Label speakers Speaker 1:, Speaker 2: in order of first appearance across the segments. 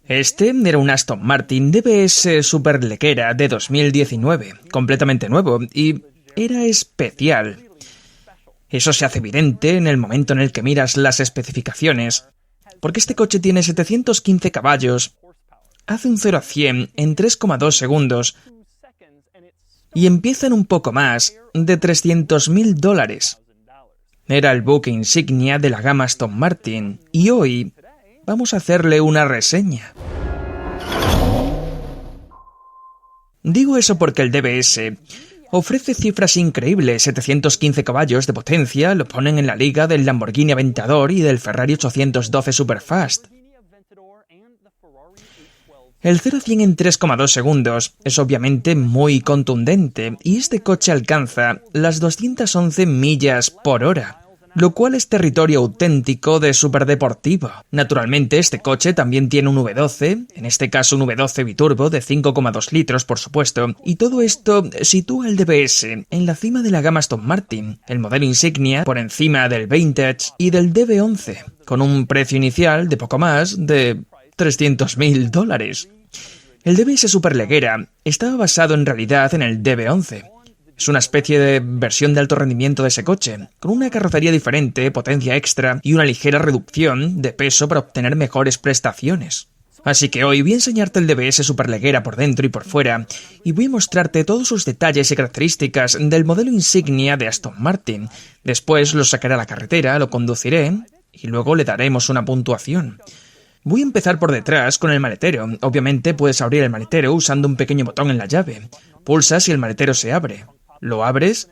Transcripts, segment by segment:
Speaker 1: Este era un Aston Martin DBS Superleggera de 2019, completamente nuevo, y era especial. Eso se hace evidente en el momento en el que miras las especificaciones, porque este coche tiene 715 caballos, hace un 0 a 100 en 3,2 segundos y empieza en un poco más de $300.000. Era el buque insignia de la gama Aston Martin y hoy vamos a hacerle una reseña. Digo eso porque el DBS ofrece cifras increíbles, 715 caballos de potencia, lo ponen en la liga del Lamborghini Aventador y del Ferrari 812 Superfast. El 0 a 100 en 3,2 segundos es obviamente muy contundente y este coche alcanza las 211 millas por hora, lo cual es territorio auténtico de superdeportivo. Naturalmente, este coche también tiene un V12, en este caso un V12 biturbo de 5,2 litros, por supuesto, y todo esto sitúa el DBS en la cima de la gama Aston Martin, el modelo insignia por encima del Vantage y del DB11, con un precio inicial de poco más de $300.000. El DBS Superleggera estaba basado en realidad en el DB11. Es una especie de versión de alto rendimiento de ese coche, con una carrocería diferente, potencia extra y una ligera reducción de peso para obtener mejores prestaciones. Así que hoy voy a enseñarte el DBS Superleggera por dentro y por fuera, y voy a mostrarte todos sus detalles y características del modelo insignia de Aston Martin. Después lo sacaré a la carretera, lo conduciré, y luego le daremos una puntuación. Voy a empezar por detrás con el maletero. Obviamente puedes abrir el maletero usando un pequeño botón en la llave. Pulsas y el maletero se abre. Lo abres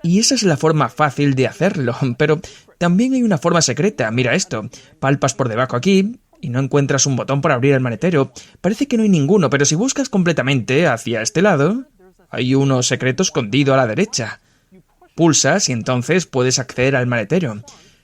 Speaker 1: y esa es la forma fácil de hacerlo, pero también hay una forma secreta. Mira esto, palpas por debajo aquí y no encuentras un botón para abrir el maletero. Parece que no hay ninguno, pero si buscas completamente hacia este lado, hay uno secreto escondido a la derecha. Pulsas y entonces puedes acceder al maletero.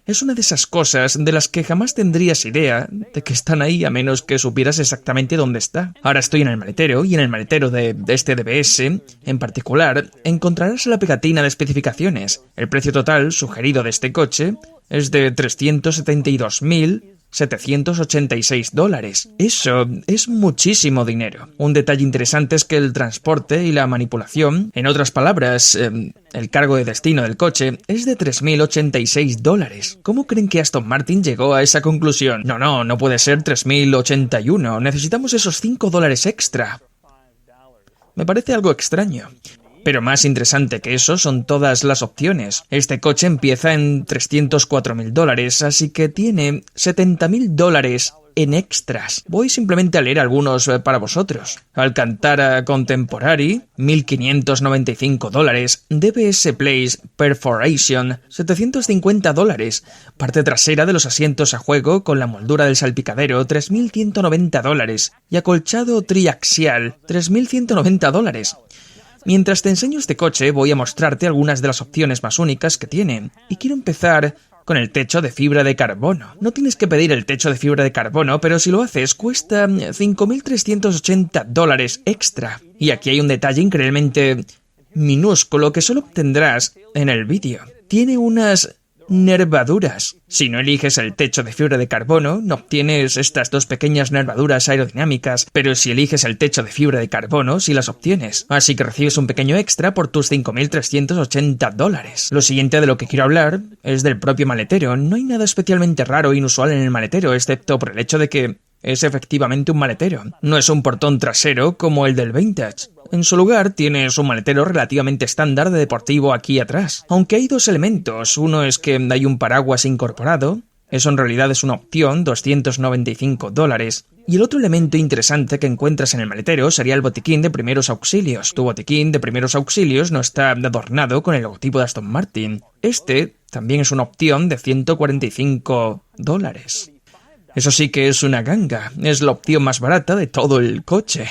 Speaker 1: Es una de esas cosas de las que jamás tendrías idea de que están ahí a menos que supieras exactamente dónde está. Ahora estoy en el maletero y en el maletero de este DBS, en particular, encontrarás la pegatina de especificaciones. El precio total sugerido de este coche es de $372.786. Eso es muchísimo dinero. Un detalle interesante es que el transporte y la manipulación, en otras palabras, el cargo de destino del coche, es de $3.086. ¿Cómo creen que Aston Martin llegó a esa conclusión? No puede ser 3.081. Necesitamos esos $5 extra. Me parece algo extraño. Pero más interesante que eso son todas las opciones. Este coche empieza en $304.000, así que tiene $70.000 en extras. Voy simplemente a leer algunos para vosotros. Alcantara Contemporary, $1.595. DBS Place Perforation, $750. Parte trasera de los asientos a juego con la moldura del salpicadero, $3.190. Y acolchado triaxial, $3.190. Mientras te enseño este coche, voy a mostrarte algunas de las opciones más únicas que tiene. Y quiero empezar con el techo de fibra de carbono. No tienes que pedir el techo de fibra de carbono, pero si lo haces, cuesta $5.380 extra. Y aquí hay un detalle increíblemente minúsculo que solo obtendrás en el vídeo. Tiene unas nervaduras. Si no eliges el techo de fibra de carbono, no obtienes estas dos pequeñas nervaduras aerodinámicas, pero si eliges el techo de fibra de carbono, sí las obtienes. Así que recibes un pequeño extra por tus $5.380. Lo siguiente de lo que quiero hablar es del propio maletero. No hay nada especialmente raro e inusual en el maletero, excepto por el hecho de que es efectivamente un maletero. No es un portón trasero como el del Vantage. En su lugar tienes un maletero relativamente estándar de deportivo aquí atrás. Aunque hay dos elementos. Uno es que hay un paraguas incorporado. Eso en realidad es una opción, $295. Y el otro elemento interesante que encuentras en el maletero sería el botiquín de primeros auxilios. Tu botiquín de primeros auxilios no está adornado con el logotipo de Aston Martin. Este también es una opción de $145. Eso sí que es una ganga. Es la opción más barata de todo el coche.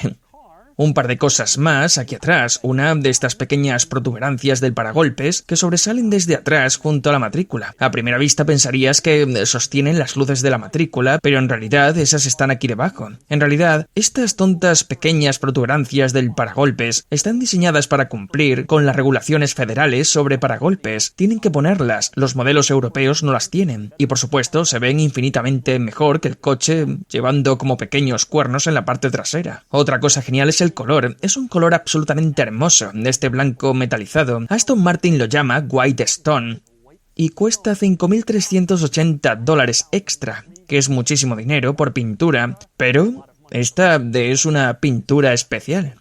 Speaker 1: Un par de cosas más aquí atrás, una de estas pequeñas protuberancias del paragolpes que sobresalen desde atrás junto a la matrícula. A primera vista pensarías que sostienen las luces de la matrícula, pero en realidad esas están aquí debajo. En realidad, estas tontas pequeñas protuberancias del paragolpes están diseñadas para cumplir con las regulaciones federales sobre paragolpes. Tienen que ponerlas, los modelos europeos no las tienen. Y por supuesto, se ven infinitamente mejor que el coche llevando como pequeños cuernos en la parte trasera. Otra cosa genial es el color. Es un color absolutamente hermoso, de este blanco metalizado. Aston Martin lo llama White Stone y cuesta $5.380 extra, que es muchísimo dinero por pintura, pero esta es una pintura especial.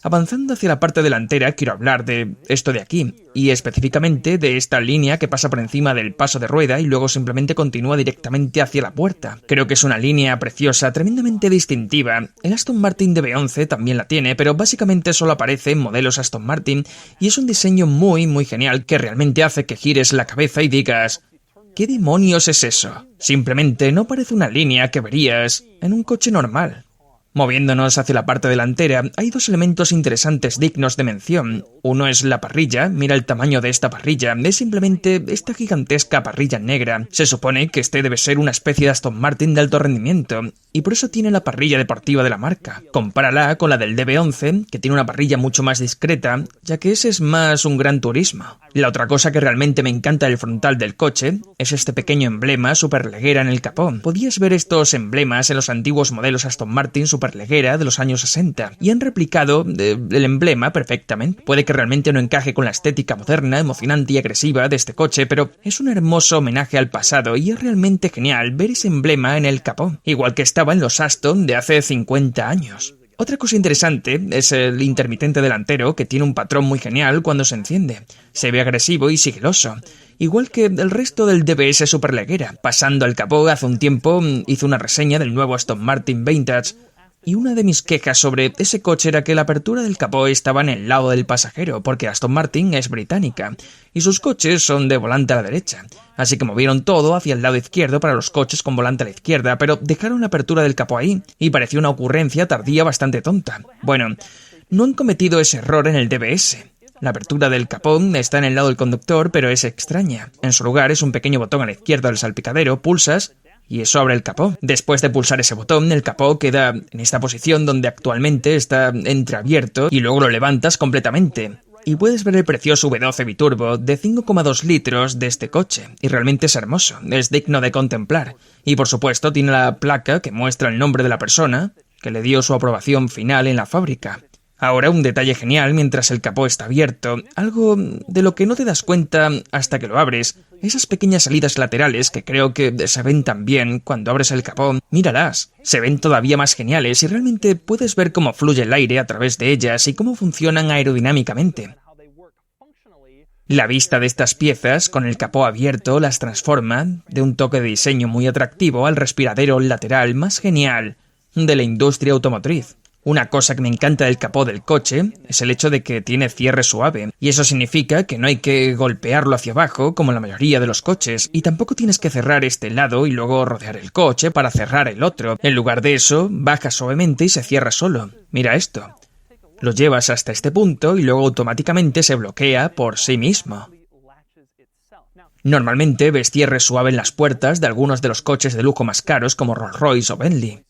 Speaker 1: Avanzando hacia la parte delantera, quiero hablar de esto de aquí, y específicamente de esta línea que pasa por encima del paso de rueda y luego simplemente continúa directamente hacia la puerta. Creo que es una línea preciosa, tremendamente distintiva. El Aston Martin DB11 también la tiene, pero básicamente solo aparece en modelos Aston Martin, y es un diseño muy genial que realmente hace que gires la cabeza y digas: ¿qué demonios es eso? Simplemente no parece una línea que verías en un coche normal. Moviéndonos hacia la parte delantera, hay dos elementos interesantes dignos de mención. Uno es la parrilla. Mira el tamaño de esta parrilla. Es simplemente esta gigantesca parrilla negra. Se supone que este debe ser una especie de Aston Martin de alto rendimiento, y por eso tiene la parrilla deportiva de la marca. Compárala con la del DB11, que tiene una parrilla mucho más discreta, ya que ese es más un Gran Turismo. La otra cosa que realmente me encanta del frontal del coche es este pequeño emblema superleggera en el capó. Podías ver estos emblemas en los antiguos modelos Aston Martin superleggera de los años 60 y han replicado el emblema perfectamente. Puede que realmente no encaje con la estética moderna, emocionante y agresiva de este coche, pero es un hermoso homenaje al pasado y es realmente genial ver ese emblema en el capó, igual que estaba en los Aston de hace 50 años. Otra cosa interesante es el intermitente delantero, que tiene un patrón muy genial cuando se enciende. Se ve agresivo y sigiloso, igual que el resto del DBS superleggera. Pasando al capó, hace un tiempo hice una reseña del nuevo Aston Martin Vantage, y una de mis quejas sobre ese coche era que la apertura del capó estaba en el lado del pasajero, porque Aston Martin es británica, y sus coches son de volante a la derecha. Así que movieron todo hacia el lado izquierdo para los coches con volante a la izquierda, pero dejaron la apertura del capó ahí, y pareció una ocurrencia tardía bastante tonta. Bueno, no han cometido ese error en el DBS. La apertura del capó está en el lado del conductor, pero es extraña. En su lugar es un pequeño botón a la izquierda del salpicadero, pulsas y eso abre el capó. Después de pulsar ese botón, el capó queda en esta posición donde actualmente está entreabierto y luego lo levantas completamente. Y puedes ver el precioso V12 biturbo de 5,2 litros de este coche. Y realmente es hermoso, es digno de contemplar. Y por supuesto tiene la placa que muestra el nombre de la persona que le dio su aprobación final en la fábrica. Ahora un detalle genial mientras el capó está abierto, algo de lo que no te das cuenta hasta que lo abres, esas pequeñas salidas laterales que creo que se ven tan bien cuando abres el capó, míralas, se ven todavía más geniales y realmente puedes ver cómo fluye el aire a través de ellas y cómo funcionan aerodinámicamente. La vista de estas piezas, con el capó abierto, las transforma de un toque de diseño muy atractivo al respiradero lateral más genial de la industria automotriz. Una cosa que me encanta del capó del coche es el hecho de que tiene cierre suave, y eso significa que no hay que golpearlo hacia abajo como la mayoría de los coches, y tampoco tienes que cerrar este lado y luego rodear el coche para cerrar el otro. En lugar de eso, baja suavemente y se cierra solo. Mira esto. Lo llevas hasta este punto y luego automáticamente se bloquea por sí mismo. Normalmente ves cierre suave en las puertas de algunos de los coches de lujo más caros como Rolls-Royce o Bentley.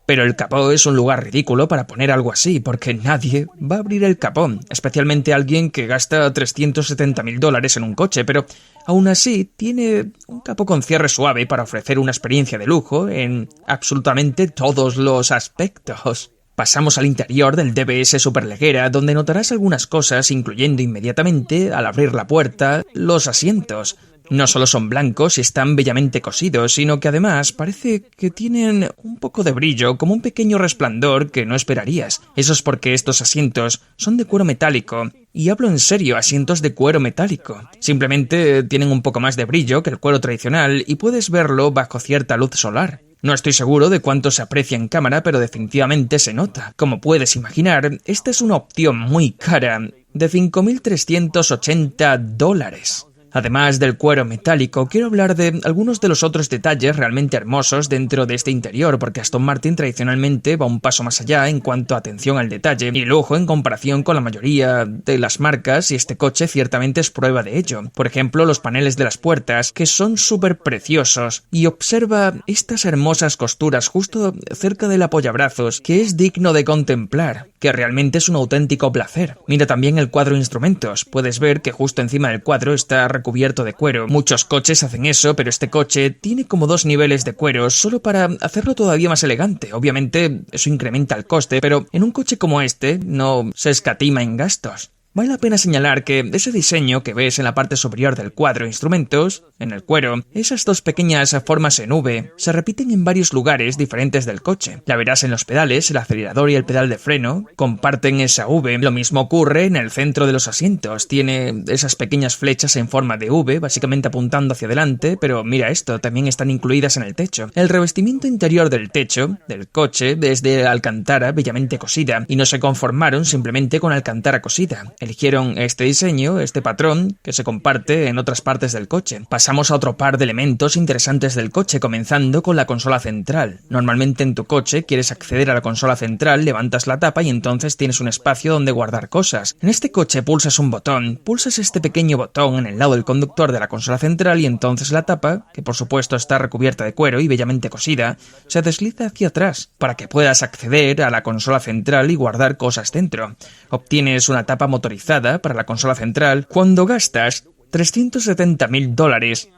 Speaker 1: Pero el capó es un lugar ridículo para poner algo así, porque nadie va a abrir el capó, especialmente alguien que gasta $370.000 en un coche, pero aún así tiene un capó con cierre suave para ofrecer una experiencia de lujo en absolutamente todos los aspectos. Pasamos al interior del DBS superleggera, donde notarás algunas cosas, incluyendo inmediatamente, al abrir la puerta, los asientos. No solo son blancos y están bellamente cosidos, sino que además parece que tienen un poco de brillo, como un pequeño resplandor que no esperarías. Eso es porque estos asientos son de cuero metálico, y hablo en serio, asientos de cuero metálico. Simplemente tienen un poco más de brillo que el cuero tradicional y puedes verlo bajo cierta luz solar. No estoy seguro de cuánto se aprecia en cámara, pero definitivamente se nota. Como puedes imaginar, esta es una opción muy cara, de $5.380. Además del cuero metálico, quiero hablar de algunos de los otros detalles realmente hermosos dentro de este interior, porque Aston Martin tradicionalmente va un paso más allá en cuanto a atención al detalle y lujo en comparación con la mayoría de las marcas, y este coche ciertamente es prueba de ello. Por ejemplo, los paneles de las puertas, que son súper preciosos, y observa estas hermosas costuras justo cerca del apoyabrazos, que es digno de contemplar, que realmente es un auténtico placer. Mira también el cuadro de instrumentos, puedes ver que justo encima del cuadro está recubierto de cuero. Muchos coches hacen eso, pero este coche tiene como 2 niveles de cuero solo para hacerlo todavía más elegante. Obviamente eso incrementa el coste, pero en un coche como este no se escatima en gastos. Vale la pena señalar que ese diseño que ves en la parte superior del cuadro de instrumentos, en el cuero, esas 2 pequeñas formas en V, se repiten en varios lugares diferentes del coche. La verás en los pedales, el acelerador y el pedal de freno comparten esa V. Lo mismo ocurre en el centro de los asientos. Tiene esas pequeñas flechas en forma de V, básicamente apuntando hacia adelante, pero mira esto, también están incluidas en el techo. El revestimiento interior del techo del coche es de alcantara bellamente cosida, y no se conformaron simplemente con alcantara cosida. Eligieron este diseño, este patrón, que se comparte en otras partes del coche. Pasamos a otro par de elementos interesantes del coche, comenzando con la consola central. Normalmente en tu coche quieres acceder a la consola central, levantas la tapa y entonces tienes un espacio donde guardar cosas. En este coche pulsas un botón, pulsas este pequeño botón en el lado del conductor de la consola central y entonces la tapa, que por supuesto está recubierta de cuero y bellamente cosida, se desliza hacia atrás para que puedas acceder a la consola central y guardar cosas dentro. Obtienes una tapa motorizada para la consola central cuando gastas $370.000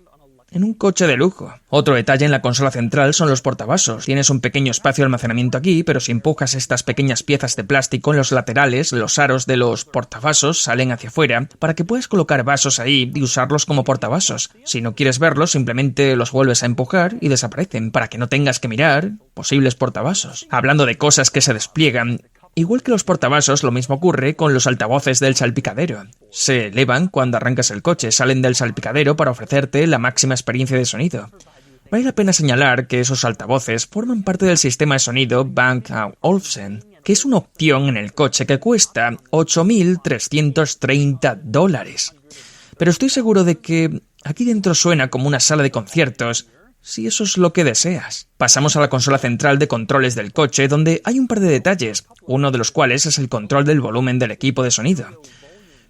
Speaker 1: en un coche de lujo. Otro detalle en la consola central son los portavasos. Tienes un pequeño espacio de almacenamiento aquí, pero si empujas estas pequeñas piezas de plástico en los laterales, los aros de los portavasos salen hacia afuera para que puedas colocar vasos ahí y usarlos como portavasos. Si no quieres verlos, simplemente los vuelves a empujar y desaparecen, para que no tengas que mirar posibles portavasos. Hablando de cosas que se despliegan, igual que los portavasos, lo mismo ocurre con los altavoces del salpicadero. Se elevan cuando arrancas el coche, salen del salpicadero para ofrecerte la máxima experiencia de sonido. Vale la pena señalar que esos altavoces forman parte del sistema de sonido Bang & Olufsen, que es una opción en el coche que cuesta $8.330. Pero estoy seguro de que aquí dentro suena como una sala de conciertos, si eso es lo que deseas. Pasamos a la consola central de controles del coche, donde hay un par de detalles, uno de los cuales es el control del volumen del equipo de sonido.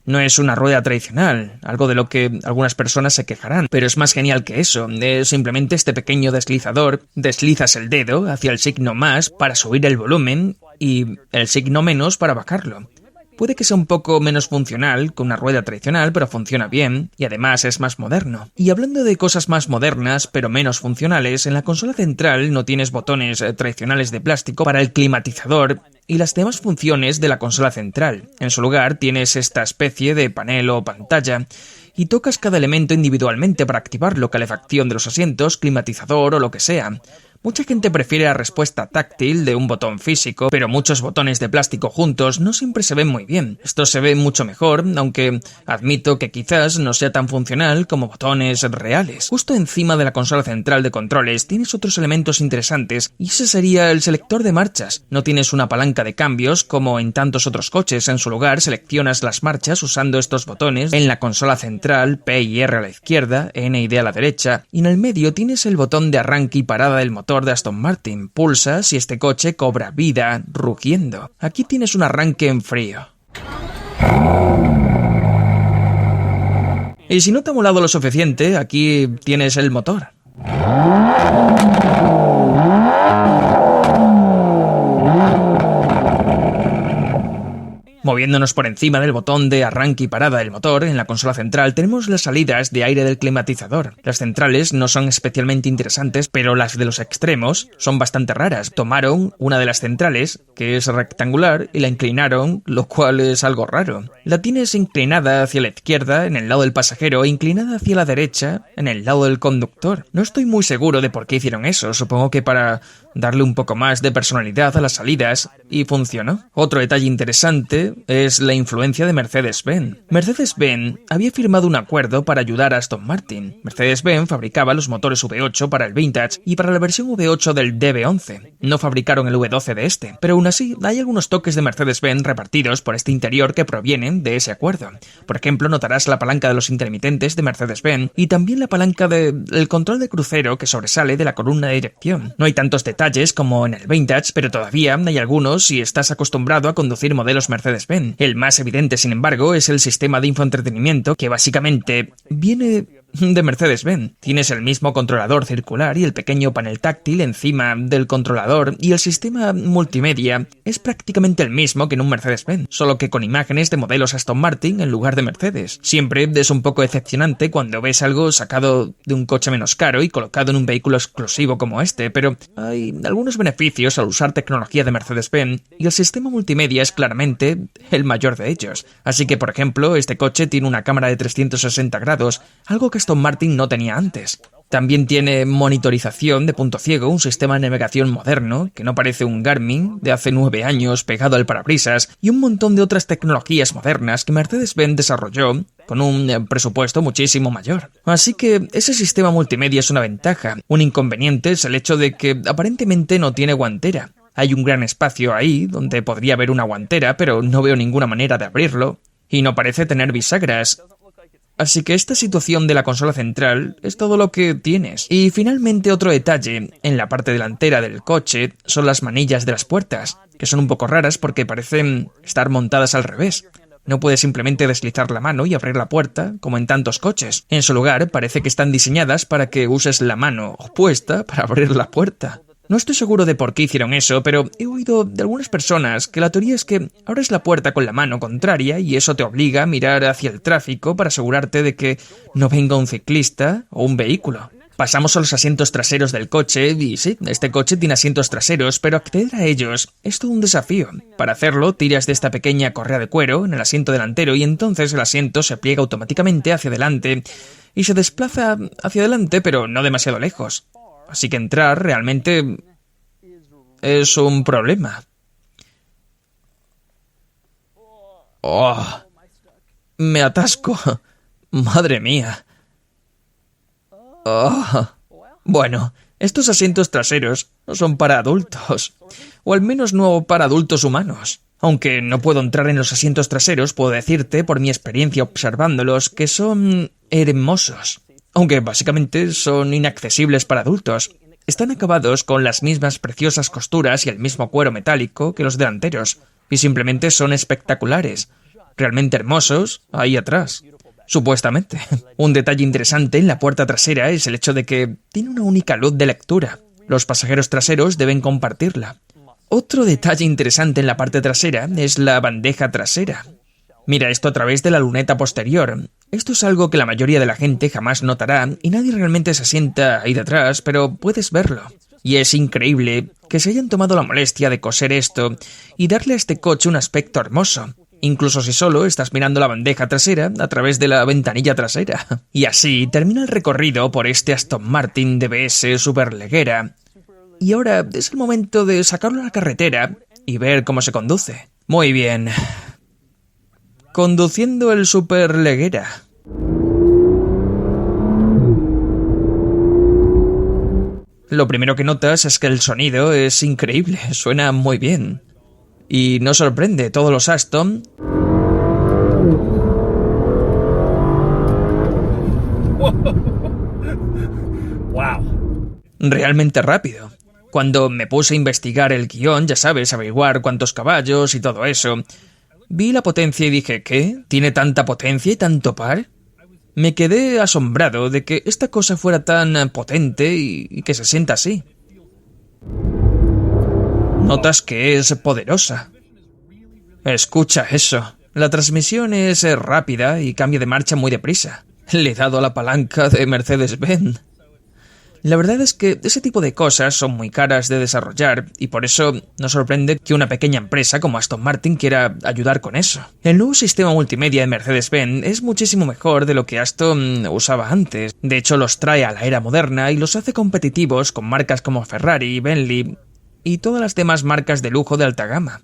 Speaker 1: No es una rueda tradicional, algo de lo que algunas personas se quejarán, pero es más genial que eso. Es simplemente este pequeño deslizador, deslizas el dedo hacia el signo más para subir el volumen y el signo menos para bajarlo. Puede que sea un poco menos funcional que una rueda tradicional, pero funciona bien y además es más moderno. Y hablando de cosas más modernas, pero menos funcionales, en la consola central no tienes botones tradicionales de plástico para el climatizador y las demás funciones de la consola central. En su lugar tienes esta especie de panel o pantalla y tocas cada elemento individualmente para activarlo, calefacción de los asientos, climatizador o lo que sea. Mucha gente prefiere la respuesta táctil de un botón físico, pero muchos botones de plástico juntos no siempre se ven muy bien. Esto se ve mucho mejor, aunque admito que quizás no sea tan funcional como botones reales. Justo encima de la consola central de controles tienes otros elementos interesantes y ese sería el selector de marchas. No tienes una palanca de cambios como en tantos otros coches. En su lugar seleccionas las marchas usando estos botones. En la consola central, P y R a la izquierda, N y D a la derecha, y en el medio tienes el botón de arranque y parada del motor de Aston Martin. Pulsas y este coche cobra vida rugiendo. Aquí tienes un arranque en frío. Y si no te ha molado lo suficiente, aquí tienes el motor. Moviéndonos por encima del botón de arranque y parada del motor, en la consola central tenemos las salidas de aire del climatizador. Las centrales no son especialmente interesantes, pero las de los extremos son bastante raras. Tomaron una de las centrales, que es rectangular, y la inclinaron, lo cual es algo raro. La tienes inclinada hacia la izquierda, en el lado del pasajero, e inclinada hacia la derecha, en el lado del conductor. No estoy muy seguro de por qué hicieron eso, supongo que para darle un poco más de personalidad a las salidas, y funcionó. Otro detalle interesante coche es la influencia de Mercedes-Benz. Mercedes-Benz había firmado un acuerdo para ayudar a Aston Martin. Mercedes-Benz fabricaba los motores V8 para el Vintage y para la versión V8 del DB11. No fabricaron el V12 de este, pero aún así hay algunos toques de Mercedes-Benz repartidos por este interior que provienen de ese acuerdo. Por ejemplo, notarás la palanca de los intermitentes de Mercedes-Benz y también la palanca del control de crucero que sobresale de la columna de dirección. No hay tantos detalles como en el Vintage, pero todavía hay algunos si estás acostumbrado a conducir modelos Mercedes-Benz. El más evidente, sin embargo, es el sistema de infoentretenimiento que básicamente viene de Mercedes-Benz. Tienes el mismo controlador circular y el pequeño panel táctil encima del controlador, y el sistema multimedia es prácticamente el mismo que en un Mercedes-Benz, solo que con imágenes de modelos Aston Martin en lugar de Mercedes. Siempre es un poco decepcionante cuando ves algo sacado de un coche menos caro y colocado en un vehículo exclusivo como este, pero hay algunos beneficios al usar tecnología de Mercedes-Benz y el sistema multimedia es claramente el mayor de ellos. Así que, por ejemplo, este coche tiene una cámara de 360 grados, algo que Aston Martin no tenía antes. También tiene monitorización de punto ciego, un sistema de navegación moderno, que no parece un Garmin de hace 9 años pegado al parabrisas, y un montón de otras tecnologías modernas que Mercedes-Benz desarrolló con un presupuesto muchísimo mayor. Así que ese sistema multimedia es una ventaja. Un inconveniente es el hecho de que aparentemente no tiene guantera. Hay un gran espacio ahí donde podría haber una guantera, pero no veo ninguna manera de abrirlo, y no parece tener bisagras. Así que esta situación de la consola central es todo lo que tienes. Y finalmente otro detalle, en la parte delantera del coche son las manillas de las puertas, que son un poco raras porque parecen estar montadas al revés. No puedes simplemente deslizar la mano y abrir la puerta, como en tantos coches. En su lugar, parece que están diseñadas para que uses la mano opuesta para abrir la puerta. No estoy seguro de por qué hicieron eso, pero he oído de algunas personas que la teoría es que abres la puerta con la mano contraria y eso te obliga a mirar hacia el tráfico para asegurarte de que no venga un ciclista o un vehículo. Pasamos a los asientos traseros del coche y sí, este coche tiene asientos traseros, pero acceder a ellos es todo un desafío. Para hacerlo, tiras de esta pequeña correa de cuero en el asiento delantero y entonces el asiento se pliega automáticamente hacia adelante y se desplaza hacia adelante, pero no demasiado lejos. Así que entrar realmente es un problema. ¡Oh! ¡Me atasco! ¡Madre mía! ¡Oh! Bueno, estos asientos traseros no son para adultos. O al menos no para adultos humanos. Aunque no puedo entrar en los asientos traseros, puedo decirte, por mi experiencia observándolos, que son hermosos. Aunque básicamente son inaccesibles para adultos. Están acabados con las mismas preciosas costuras y el mismo cuero metálico que los delanteros, y simplemente son espectaculares, realmente hermosos ahí atrás, supuestamente. Un detalle interesante en la puerta trasera es el hecho de que tiene una única luz de lectura. Los pasajeros traseros deben compartirla. Otro detalle interesante en la parte trasera es la bandeja trasera. Mira esto a través de la luneta posterior. Esto es algo que la mayoría de la gente jamás notará y nadie realmente se sienta ahí detrás, pero puedes verlo. Y es increíble que se hayan tomado la molestia de coser esto y darle a este coche un aspecto hermoso, incluso si solo estás mirando la bandeja trasera a través de la ventanilla trasera. Y así termina el recorrido por este Aston Martin DBS Superleggera. Y ahora es el momento de sacarlo a la carretera y ver cómo se conduce. Muy bien. Conduciendo el Superleggera. Lo primero que notas es que el sonido es increíble, suena muy bien. Y no sorprende, todos los Aston... ¡Wow! Realmente rápido. Cuando me puse a investigar el guión, ya sabes, averiguar cuántos caballos y todo eso... Vi la potencia y dije, ¿qué? ¿Tiene tanta potencia y tanto par? Me quedé asombrado de que esta cosa fuera tan potente y que se sienta así. Notas que es poderosa. Escucha eso. La transmisión es rápida y cambia de marcha muy deprisa. Le he dado a la palanca de Mercedes-Benz. La verdad es que ese tipo de cosas son muy caras de desarrollar y por eso nos sorprende que una pequeña empresa como Aston Martin quiera ayudar con eso. El nuevo sistema multimedia de Mercedes-Benz es muchísimo mejor de lo que Aston usaba antes. De hecho, los trae a la era moderna y los hace competitivos con marcas como Ferrari, Bentley y todas las demás marcas de lujo de alta gama.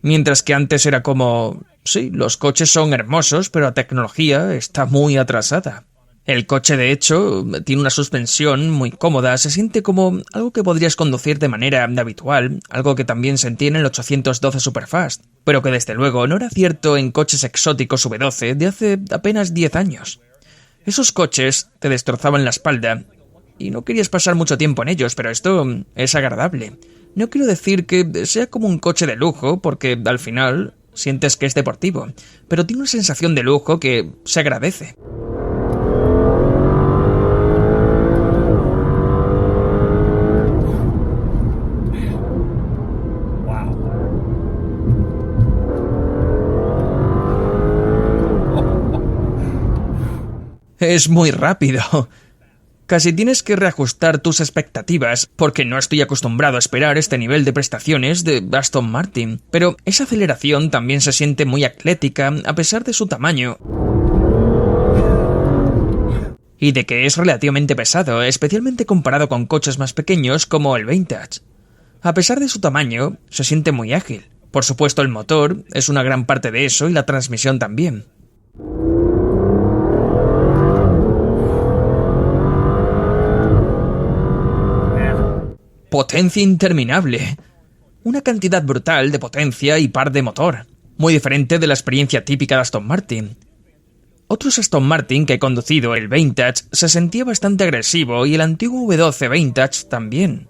Speaker 1: Mientras que antes era como, sí, los coches son hermosos, pero la tecnología está muy atrasada. El coche, de hecho, tiene una suspensión muy cómoda, se siente como algo que podrías conducir de manera habitual, algo que también sentí en el 812 Superfast, pero que desde luego no era cierto en coches exóticos V12 de hace apenas 10 años. Esos coches te destrozaban la espalda y no querías pasar mucho tiempo en ellos, pero esto es agradable. No quiero decir que sea como un coche de lujo, porque al final sientes que es deportivo, pero tiene una sensación de lujo que se agradece. Es muy rápido. Casi tienes que reajustar tus expectativas, porque no estoy acostumbrado a esperar este nivel de prestaciones de Aston Martin, pero esa aceleración también se siente muy atlética a pesar de su tamaño. Y de que es relativamente pesado, especialmente comparado con coches más pequeños como el Vantage. A pesar de su tamaño, se siente muy ágil. Por supuesto, el motor es una gran parte de eso y la transmisión también. Potencia interminable. Una cantidad brutal de potencia y par de motor, muy diferente de la experiencia típica de Aston Martin. Otros Aston Martin que he conducido, el Vantage, se sentía bastante agresivo y el antiguo V12 Vantage también.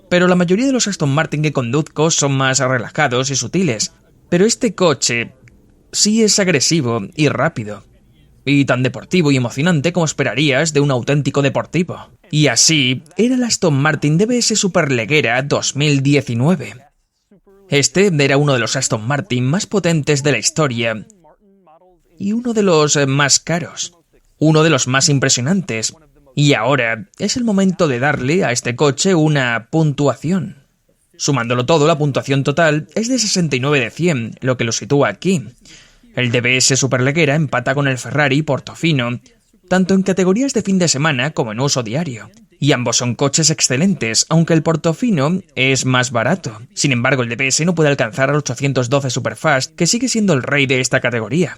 Speaker 1: Pero la mayoría de los Aston Martin que conduzco son más relajados y sutiles, pero este coche sí es agresivo y rápido. Y tan deportivo y emocionante como esperarías de un auténtico deportivo. Y así era el Aston Martin DBS Superleggera 2019. Este era uno de los Aston Martin más potentes de la historia y uno de los más caros, uno de los más impresionantes. Y ahora es el momento de darle a este coche una puntuación. Sumándolo todo, la puntuación total es de 69 de 100, lo que lo sitúa aquí. El DBS Superleggera empata con el Ferrari Portofino, tanto en categorías de fin de semana como en uso diario. Y ambos son coches excelentes, aunque el Portofino es más barato. Sin embargo, el DBS no puede alcanzar al 812 Superfast, que sigue siendo el rey de esta categoría.